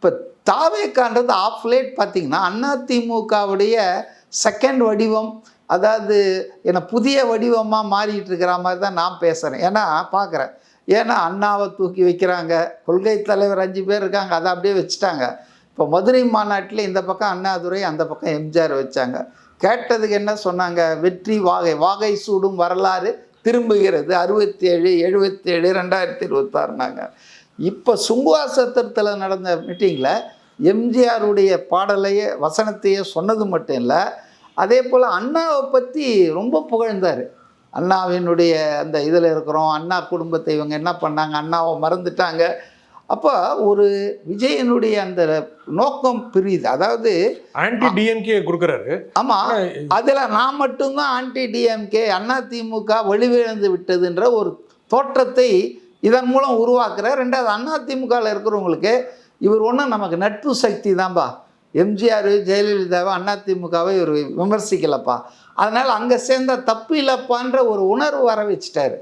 இப்போ தாவேக்கான்றது of late பார்த்தீங்கன்னா அதிமுகவுடைய செகண்ட் வடிவம், அதாவது என்ன புதிய வடிவமாக மாறிட்டு இருக்கிற மாதிரி தான் நான் பேசுகிறேன். ஏன்னா பார்க்குறேன். ஏன்னா அண்ணாவை தூக்கி வைக்கிறாங்க, கொள்கை தலைவர் 5 பேர் இருக்காங்க, அதை அப்படியே வச்சுட்டாங்க. இப்போ மதுரை மாநாட்டில் இந்த பக்கம் அண்ணாதுரை, அந்த பக்கம் எம்ஜிஆர் வச்சாங்க. கேட்டதுக்கு என்ன சொன்னாங்க? வெற்றி வாகை, வாகை சூடும் வரலாறு திரும்புகிறது 67, 77, 2026நாங்க. இப்போ சுங்குவா சத்திரத்தில் நடந்த மீட்டிங்கில் எம்ஜிஆருடைய பாடலையே வசனத்தையே சொன்னது மட்டும் இல்லை, அதே போல் அண்ணாவை பற்றி ரொம்ப புகழ்ந்தார். அண்ணாவினுடைய அந்த இதில் இருக்கிறோம், அண்ணா குடும்பத்தை இவங்க என்ன பண்ணாங்க, அண்ணாவை மறந்துட்டாங்க. அப்போ ஒரு விஜயனுடைய அந்த நோக்கம் பிரியுது. அதாவது ஆன்டி டிஎம்கே கொடுக்குறாரு. ஆமாம், அதில் நான் மட்டும்தான் ஆன்டி டிஎம்கே, அதிமுக வலுவிழந்து விட்டதுன்ற ஒரு தோற்றத்தை இதன் மூலம் உருவாக்குறார். ரெண்டாவது அதிமுகவில் இருக்கிறவங்களுக்கு இவர் ஒன்றும் நமக்கு நட்பு சக்தி தான்ப்பா, எம்ஜிஆர் ஜெயலலிதாவை அதிமுகவை இவர் விமர்சிக்கலப்பா, அதனால் அங்கே சேர்ந்த தப்பு இல்லைப்பான்ற ஒரு உணர்வு வர வச்சுட்டாரு.